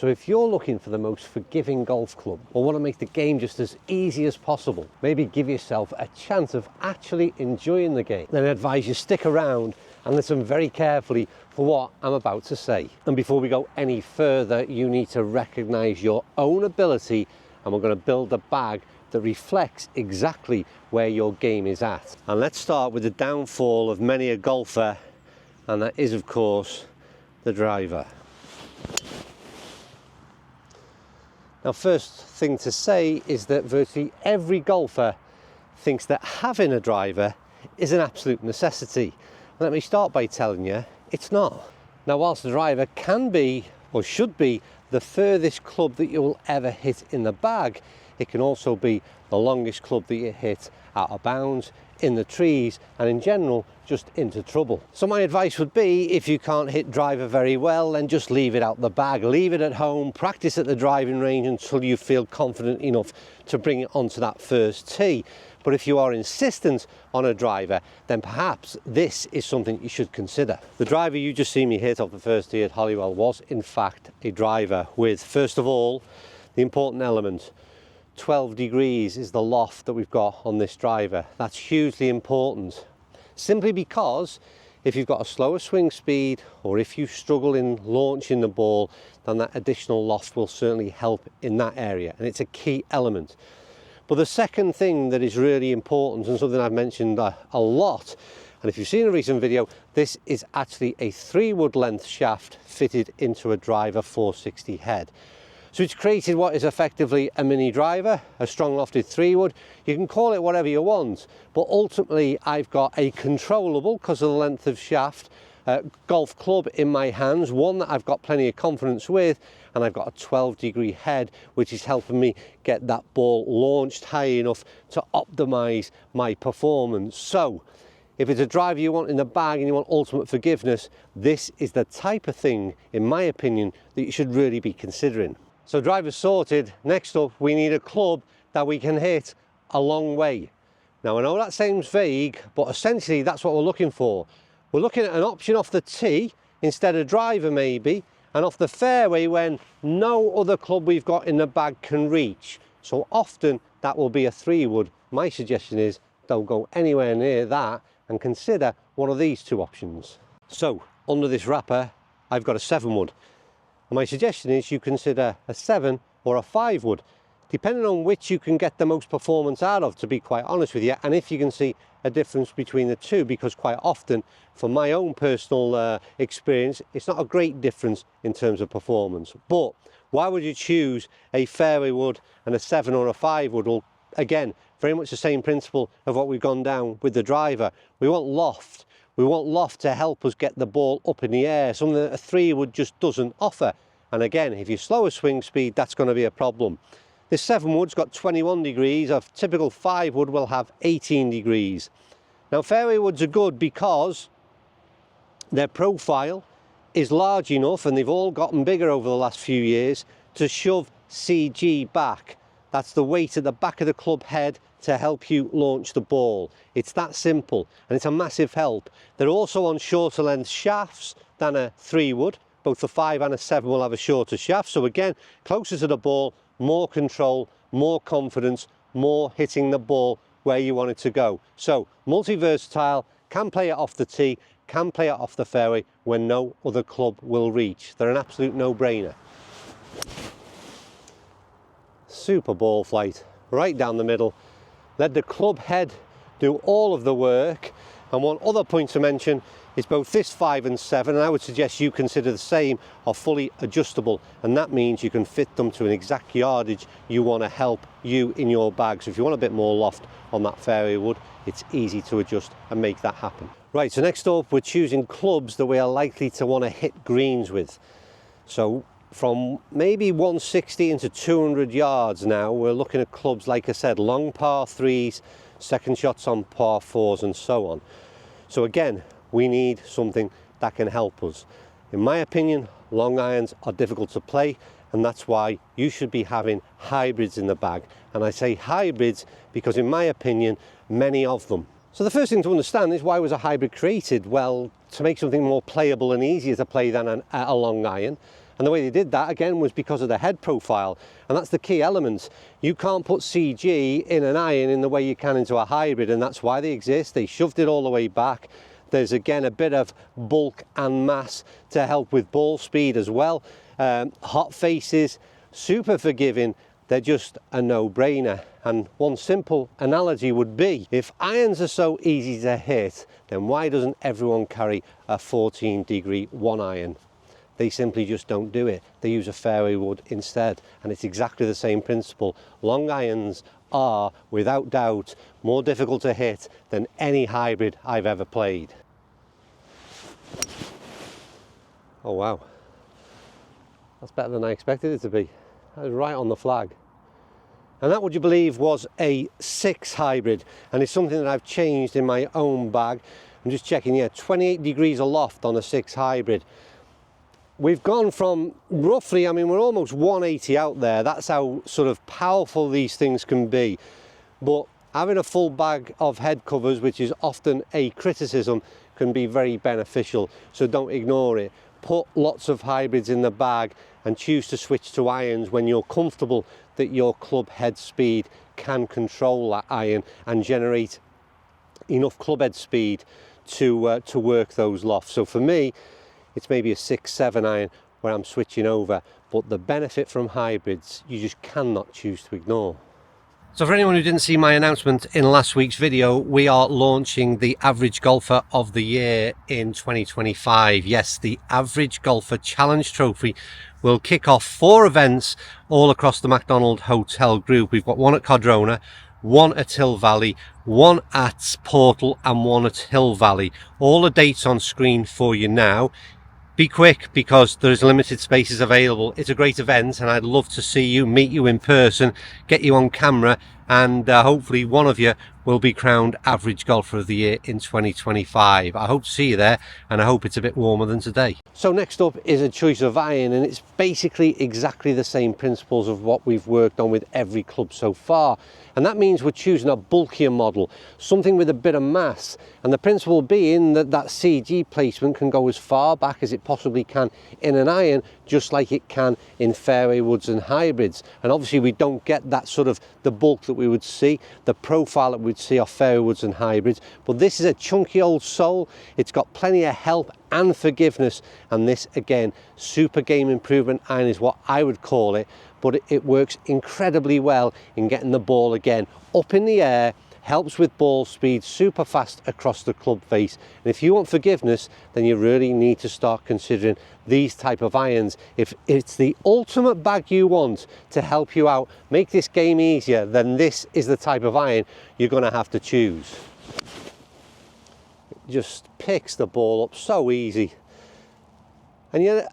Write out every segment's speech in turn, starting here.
So if you're looking for the most forgiving golf club or want to make the game just as easy as possible, maybe give yourself a chance of actually enjoying the game, then I advise you stick around and listen very carefully for what I'm about to say. And before we go any further, you need to recognize your own ability, and we're going to build a bag that reflects exactly where your game is at. And let's start with the downfall of many a golfer, and that is of course the driver. Now, first thing to say is that virtually every golfer thinks that having a driver is an absolute necessity. Let me start by telling you it's not. Now, whilst the driver can be or should be the furthest club that you'll ever hit in the bag, it can also be the longest club that you hit out of bounds, in the trees, and in general just into trouble. So my advice would be, if you can't hit driver very well, then just leave it out the bag, leave it at home, practice at the driving range until you feel confident enough to bring it onto that first tee. But if you are insistent on a driver, then perhaps this is something you should consider. The driver you just see me hit off the first tee at Holywell was in fact a driver with, first of all, the important element. 12 degrees is the loft that we've got on this driver. That's hugely important, simply because if you've got a slower swing speed or if you struggle in launching the ball, then that additional loft will certainly help in that area, and it's a key element. But the second thing that is really important, and something I've mentioned a lot, and if you've seen a recent video, this is actually a 3-wood length shaft fitted into a driver 460 head. So it's created what is effectively a mini driver, a strong lofted 3-wood. You can call it whatever you want, but ultimately I've got a controllable, because of the length of shaft, golf club in my hands, one that I've got plenty of confidence with, and I've got a 12-degree head, which is helping me get that ball launched high enough to optimize my performance. So if it's a driver you want in the bag and you want ultimate forgiveness, this is the type of thing, in my opinion, that you should really be considering. So drivers sorted. Next up, we need a club that we can hit a long way. Now, I know that sounds vague, but essentially that's what we're looking for. We're looking at an option off the tee instead of driver maybe, and off the fairway when no other club we've got in the bag can reach. So often that will be a 3-wood. My suggestion is don't go anywhere near that and consider one of these two options. So under this wrapper, I've got a 7-wood. And my suggestion is you consider a 7 or a 5-wood, depending on which you can get the most performance out of, to be quite honest with you, and if you can see a difference between the two, because quite often, from my own personal experience, it's not a great difference in terms of performance. But why would you choose a fairway wood and a 7 or a 5-wood? Well, again, very much the same principle of what we've gone down with the driver. We want loft. We want loft to help us get the ball up in the air, something that a 3-wood just doesn't offer. And again, if you slow a swing speed, that's going to be a problem. This 7-wood's got 21 degrees, a typical 5-wood will have 18 degrees. Now, fairway woods are good because their profile is large enough, and they've all gotten bigger over the last few years, to shove CG back. That's the weight at the back of the club head to help you launch the ball. It's that simple, and it's a massive help. They're also on shorter length shafts than a 3-wood. Both the 5 and a 7 will have a shorter shaft. So again, closer to the ball, more control, more confidence, more hitting the ball where you want it to go. So multi-versatile, can play it off the tee, can play it off the fairway when no other club will reach. They're an absolute no-brainer. Super ball flight, right down the middle. Let the club head do all of the work. And one other point to mention is both this 5 and 7, and I would suggest you consider the same, are fully adjustable, and that means you can fit them to an exact yardage you want to help you in your bag. So if you want a bit more loft on that fairway wood, it's easy to adjust and make that happen. Right, so next up, we're choosing clubs that we are likely to want to hit greens with. So from maybe 160 into 200 yards now, we're looking at clubs, like I said, long par 3s, second shots on par 4s and so on. So again, we need something that can help us. In my opinion, long irons are difficult to play, and that's why you should be having hybrids in the bag. And I say hybrids because, in my opinion, many of them. So the first thing to understand is, why was a hybrid created? Well, to make something more playable and easier to play than a long iron. And the way they did that again was because of the head profile, and that's the key element. You can't put CG in an iron in the way you can into a hybrid, and that's why they exist. They shoved it all the way back. There's again a bit of bulk and mass to help with ball speed as well. Hot faces, super forgiving. They're just a no-brainer. And one simple analogy would be, if irons are so easy to hit, then why doesn't everyone carry a 14-degree 1-iron? They simply just don't do it. They use a fairway wood instead, and it's exactly the same principle. Long irons are, without doubt, more difficult to hit than any hybrid I've ever played. Oh wow, that's better than I expected it to be. That was right on the flag. And that, would you believe, was a 6 hybrid, and it's something that I've changed in my own bag. I'm just checking, yeah, 28 degrees aloft on a 6 hybrid. We've gone from roughly, I mean, we're almost 180 out there. That's how sort of powerful these things can be. But having a full bag of head covers, which is often a criticism, can be very beneficial. So don't ignore it. Put lots of hybrids in the bag and choose to switch to irons when you're comfortable that your club head speed can control that iron and generate enough club head speed to work those lofts. So for me, it's maybe a 6-7 iron where I'm switching over, but the benefit from hybrids you just cannot choose to ignore. So for anyone who didn't see my announcement in last week's video, we are launching the Average Golfer of the Year in 2025. Yes, the Average Golfer Challenge Trophy will kick off 4 events all across the McDonald Hotel Group. We've got one at Codrona, one at Hill Valley, one at Portal and one at Hill Valley. All the dates on screen for you now. Be quick because there's limited spaces available. It's a great event and I'd love to see you, meet you in person, get you on camera, and hopefully one of you will be crowned Average Golfer of the Year in 2025. I hope to see you there, and I hope it's a bit warmer than today. So next up is a choice of iron, and it's basically exactly the same principles of what we've worked on with every club so far. And that means we're choosing a bulkier model, something with a bit of mass. And the principle being that that CG placement can go as far back as it possibly can in an iron, just like it can in fairway woods and hybrids. And obviously we don't get that sort of the bulk that we would see, the profile that we'd see off fairway woods and hybrids. But this is a chunky old sole. It's got plenty of help and forgiveness. And this, again, super game improvement iron is what I would call it. But it works incredibly well in getting the ball again up in the air, helps with ball speed, super fast across the club face. And if you want forgiveness, then you really need to start considering these type of irons. If it's the ultimate bag you want to help you out, make this game easier, then this is the type of iron you're going to have to choose. It just picks the ball up so easy. And you're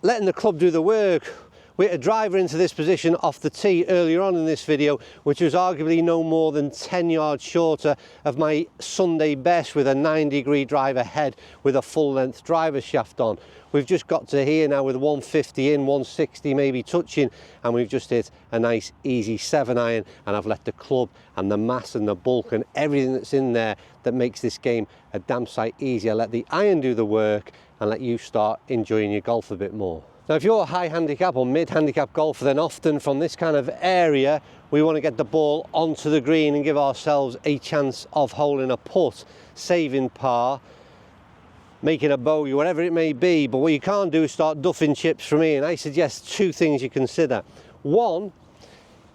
letting the club do the work. We hit a driver into this position off the tee earlier on in this video, which was arguably no more than 10 yards shorter of my Sunday best, with a 9-degree driver head with a full length driver shaft on. We've just got to here now with 150 in, 160 maybe touching, and we've just hit a nice easy 7-iron, and I've let the club and the mass and the bulk and everything that's in there that makes this game a damn sight easier. Let the iron do the work and let you start enjoying your golf a bit more. Now, if you're a high handicap or mid handicap golfer, then often from this kind of area, we want to get the ball onto the green and give ourselves a chance of holding a putt, saving par, making a bogey, whatever it may be. But what you can't do is start duffing chips from here. And I suggest 2 things you consider. One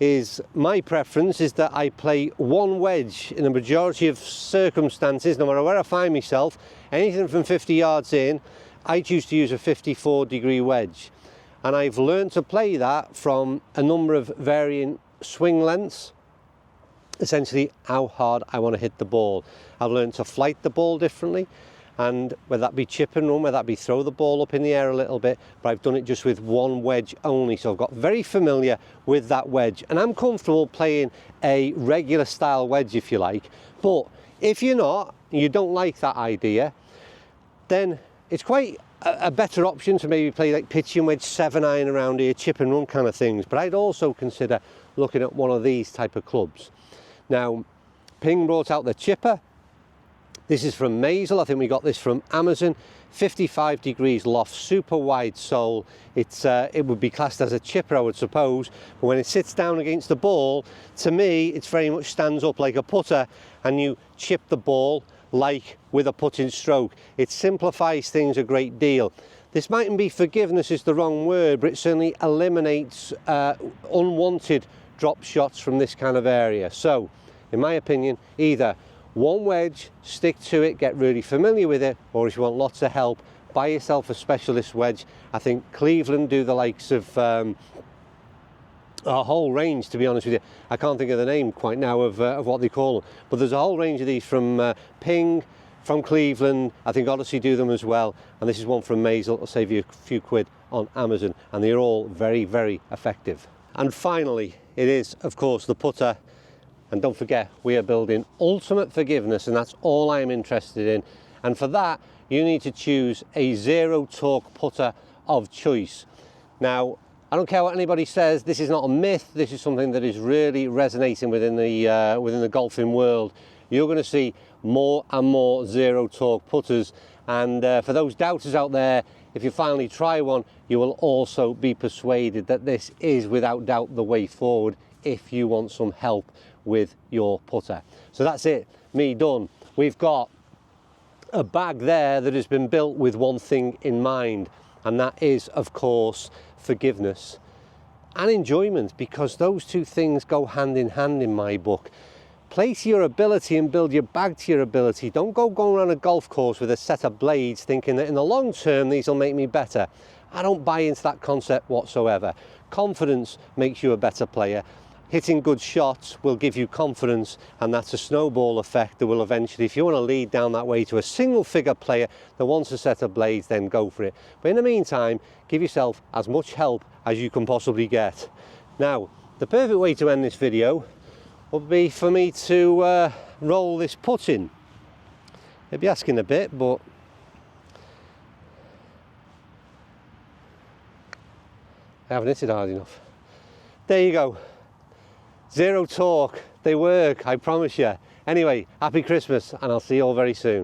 is, my preference is that I play 1 wedge in a majority of circumstances, no matter where I find myself, anything from 50 yards in. I choose to use a 54-degree wedge, and I've learned to play that from a number of varying swing lengths, essentially how hard I want to hit the ball. I've learned to flight the ball differently, and whether that be chip and run, whether that be throw the ball up in the air a little bit, but I've done it just with 1 wedge only. So I've got very familiar with that wedge, and I'm comfortable playing a regular style wedge if you like. But if you're not, you don't like that idea, then it's quite a better option to maybe play like pitching wedge, 7-iron around here, chip and run kind of things. But I'd also consider looking at one of these type of clubs. Now, Ping brought out the chipper. This is from Maisel. I think we got this from Amazon. 55 degrees loft, super wide sole. It would be classed as a chipper, I would suppose, but when it sits down against the ball, to me it's very much stands up like a putter, and you chip the ball like with a putting stroke. It simplifies things a great deal. This mightn't be forgiveness is the wrong word, but it certainly eliminates unwanted drop shots from this kind of area. So in my opinion, either one wedge, stick to it, get really familiar with it, or if you want lots of help, buy yourself a specialist wedge. I think Cleveland do the likes of a whole range, to be honest with you. I can't think of the name quite now of what they call them, but there's a whole range of these from Ping, from Cleveland. I think Odyssey do them as well, and this is one from Maisel. It'll save you a few quid on Amazon, and they're all very, very effective. And finally, it is, of course, the putter. And don't forget, we are building ultimate forgiveness, and that's all I'm interested in. And for that, you need to choose a zero torque putter of choice. Now, I don't care what anybody says, this is not a myth, this is something that is really resonating within the golfing world. You're going to see more and more zero torque putters, and for those doubters out there, if you finally try one, you will also be persuaded that this is without doubt the way forward if you want some help with your putter. So that's it, me done. We've got a bag there that has been built with one thing in mind, and that is, of course, forgiveness and enjoyment, because those two things go hand in hand in my book. Play to your ability and build your bag to your ability. Don't go going around a golf course with a set of blades thinking that in the long term these will make me better. I don't buy into that concept whatsoever. Confidence makes you a better player. Hitting good shots will give you confidence, and that's a snowball effect that will eventually, if you want to lead down that way to a single figure player that wants a set of blades, then go for it. But in the meantime, give yourself as much help as you can possibly get. Now, the perfect way to end this video would be for me to roll this putt in. It'd be asking a bit, but I haven't hit it hard enough. There you go. Zero torque, they work, I promise you. Anyway, happy Christmas, and I'll see you all very soon.